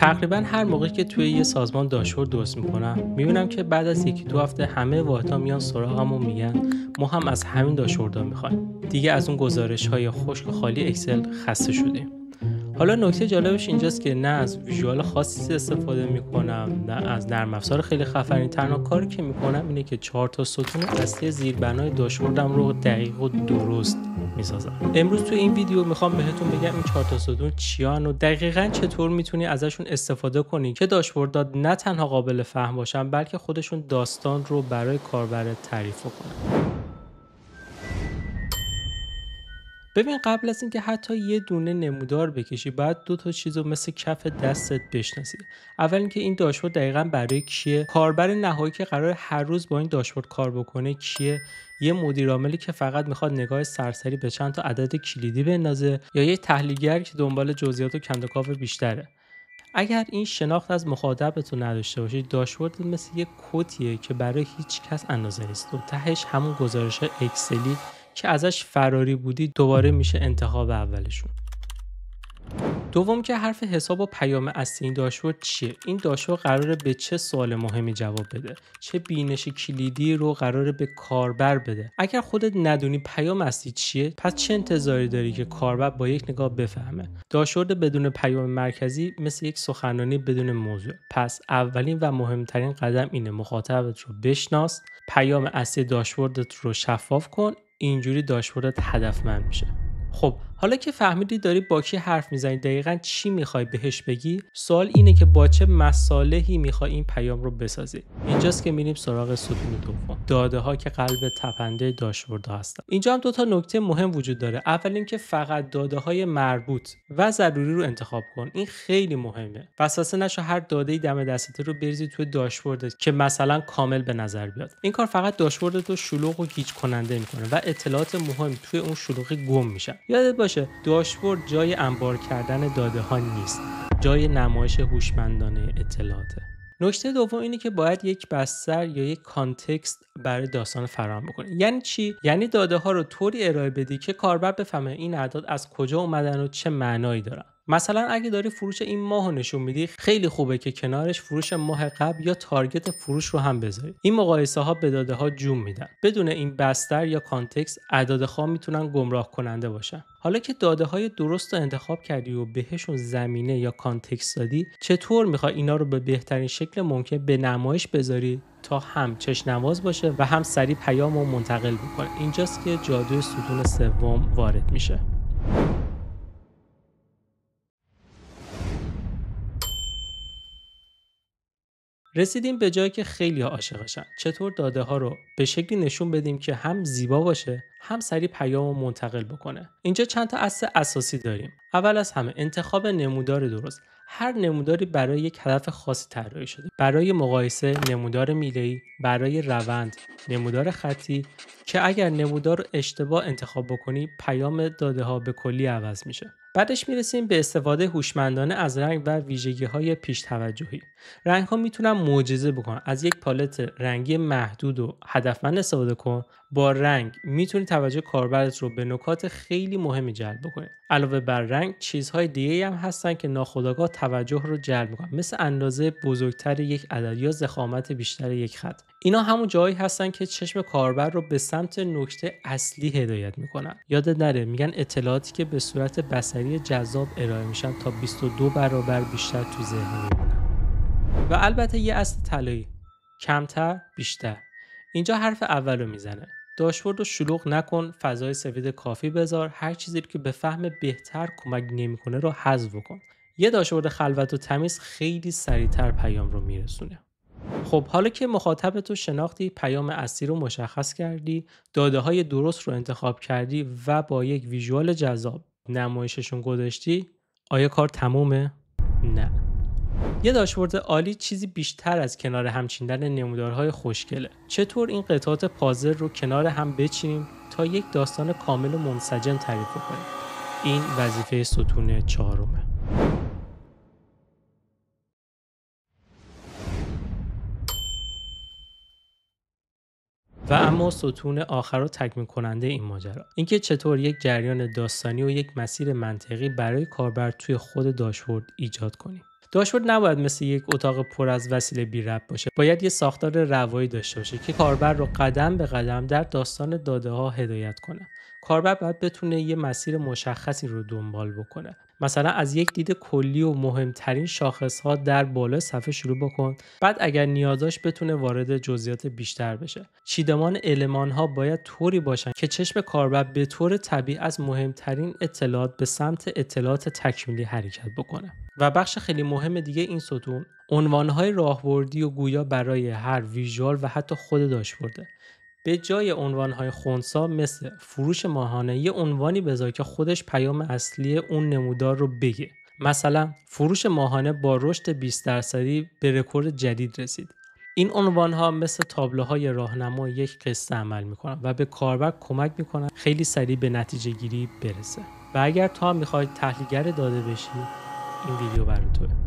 تقریبا هر موقعی که توی یه سازمان داشبورد درست میکنم میبینم که بعد از یکی دو هفته همه واحدها میان سراغم و میگن ما هم از همین داشبوردها میخوایم. دیگه از اون گزارش های خشک و خالی اکسل خسته شدیم. حالا نکته جالبش اینجاست که نه از ویژوال خاصی استفاده میکنم، نه از نرم افزار خیلی خفنی. تنها کاری که میکنم اینه که 4 تا ستون اصلی زیربنای داشبوردم رو دقیق و درست میسازم. امروز تو این ویدیو میخوام بهتون بگم این 4 تا ستون چیان و دقیقاً چطور میتونی ازشون استفاده کنی که داشبوردات نه تنها قابل فهم باشن بلکه خودشون داستان رو برای کاربرت تعریف کنن. ببین، قبل از اینکه حتی یه دونه نمودار بکشی باید 2 تا چیزو مثل کف دستت بشناسی. اول اینکه این داشبورد دقیقاً برای کیه، کاربر نهایی که قرار هر روز با این داشبورد کار بکنه کیه، یه مدیر عاملی که فقط میخواد نگاه سرسری به چند تا عدد کلیدی بندازه، یا یه تحلیلگر که دنبال جزئیات و کندوکاو بیشتره. اگر این شناخت از مخاطبتون نداشته باشید، داشبورد مثل یه کدیه که برای هیچ کس اندازه نیست و تهش همون گزارش اکسلی که ازش فراری بودی دوباره میشه انتخاب اولشون. دوم که حرف حساب و پیام اصلی این داشبورد چیه؟ این داشبورد قراره به چه سوال مهمی جواب بده؟ چه بینش کلیدی رو قراره به کاربر بده؟ اگر خودت ندونی پیام اصلی چیه، پس چه انتظاری داری که کاربر با یک نگاه بفهمه؟ داشبورد بدون پیام مرکزی مثل یک سخنرانی بدون موضوع. پس اولین و مهمترین قدم اینه مخاطبت رو بشناس، پیام اصلی داشبوردت رو شفاف کن، اینجوری داشبوردت هدفمند میشه. خب حالا که فهمیدی داری با کی حرف میزنی، دقیقاً چی میخوای بهش بگی، سوال اینه که با چه مصالحی میخوای این پیام رو بسازی. اینجاست که میریم سراغ ستون دوم، داده ها که قلب تپنده داشبوردها هستن. اینجا هم 2 تا نکته مهم وجود داره. اول اینکه فقط داده های مربوط و ضروری رو انتخاب کن. این خیلی مهمه. وسوسه نشو هر داده‌ای دم دستت رو بریزی توی داشبوردت که مثلا کامل به نظر بیاد. این کار فقط داشبوردت رو شلوغ و گیج کننده میکنه و اطلاعات مهم توی اون شلوغی گم میشن. یادت باشه داشبورد جای انبار کردن داده ها نیست، جای نمایش هوشمندانه اطلاعاته. نکته دوم اینه که باید یک بستر یا یک کانتکست برای داستان فراهم بکنی. یعنی چی؟ یعنی داده ها رو طوری ارائه بدی که کاربر بفهمه این اعداد از کجا اومدن و چه معنایی دارن. مثلا اگه داری فروش این ماه رو نشون میدی، خیلی خوبه که کنارش فروش ماه قبل یا تارگت فروش رو هم بذاری. این مقایسه ها به داده ها جون میدن. بدون این بستر یا کانتکست اعداد خام میتونن گمراه کننده باشن. حالا که داده های درست رو انتخاب کردی و بهشون زمینه یا کانتکست دادی، چطور میخوای اینا رو به بهترین شکل ممکن به نمایش بذاری تا هم چشم‌نواز باشه و هم سریع پیام رو منتقل بکنه؟ اینجاست که جادوی ستون سوم وارد میشه. رسیدیم به جایی که خیلی عاشقشن. چطور داده ها رو به شکلی نشون بدیم که هم زیبا باشه، هم سریع پیام رو منتقل بکنه. اینجا چند تا اصل اساسی داریم. اول از همه انتخاب نمودار درست. هر نموداری برای یک هدف خاصی طراحی شده. برای مقایسه نمودار میله‌ای، برای روند نمودار خطی، که اگر نمودار رو اشتباه انتخاب بکنی پیام داده ها به کلی عوض میشه. بعدش میرسیم به استفاده هوشمندانه از رنگ و ویژگی‌های پیش توجهی. رنگ‌ها میتونن معجزه بکنن. از یک پالت رنگی محدود و هدفمند استفاده کن. با رنگ میتونی توجه کاربرت رو به نکات خیلی مهمی جلب بکنی. علاوه بر رنگ، چیزهای دیگه هم هستن که ناخودآگاه توجه رو جلب میکنن، مثل اندازه بزرگتر یک عدد یا ضخامت بیشتر یک خط. اینا همون جایی هستن که چشم کاربر رو به سمت نکته اصلی هدایت میکنن. یادت نره میگن اطلاعاتی که به صورت بصری جذاب ارائه میشن تا 22 برابر بیشتر تو ذهن میمونن. و البته یه اصل طلایی، کمتر بیشتر. اینجا حرف اول رو میزنه. داشبورد رو شلوغ نکن، فضای سفید کافی بذار، هر چیزی که به فهم بهتر کمک نمیکنه رو حذف کن. یه داشبورد خلوت و تمیز خیلی سریعتر پیام رو میرسونه. خب حالا که مخاطبت رو شناختی، پیام اصلی رو مشخص کردی، داده های درست رو انتخاب کردی و با یک ویژوال جذاب نمایششون گذاشتی، آیا کار تمومه؟ نه. یه داشبورد عالی چیزی بیشتر از کنار هم چیندن نمودارهای خوشگله. چطور این قطعات پازل رو کنار هم بچینیم تا یک داستان کامل و منسجم تعریف کنیم؟ این وظیفه ستون چهارمه. و اما ستون آخر و تکمیل کننده این ماجرا، اینکه چطور یک جریان داستانی و یک مسیر منطقی برای کاربر توی خود داشبورد ایجاد کنیم. داشبورد نباید مثل یک اتاق پر از وسیله بی ربط باشه. باید یه ساختار روایی داشته باشه که کاربر رو قدم به قدم در داستان داده‌ها هدایت کنه. کاربر باید بتونه یه مسیر مشخصی رو دنبال بکنه. مثلا از یک دید کلی و مهمترین شاخص‌ها در بالای صفحه شروع بکن. بعد اگر نیاز داشت بتونه وارد جزئیات بیشتر بشه. چیدمان المان‌ها باید طوری باشن که چشم کاربر به طور طبیعی از مهمترین اطلاعات به سمت اطلاعات تکمیلی حرکت بکنه. و بخش خیلی مهم دیگه این ستون عنوان‌های راهبردی و گویا برای هر ویژوال و حتی خود داشبورده. به جای عنوان‌های خنثی مثل فروش ماهانه یه عنوانی بذار که خودش پیام اصلی اون نمودار رو بگه. مثلا فروش ماهانه با رشد 20% به رکورد جدید رسید. این عنوان‌ها مثل تابلوهای راهنمای یک قصه عمل می‌کنن و به کاربر کمک می‌کنن خیلی سریع به نتیجه گیری برسه. و اگر تو هم می‌خوای تحلیلگر داده بشی، این ویدیو برای توه.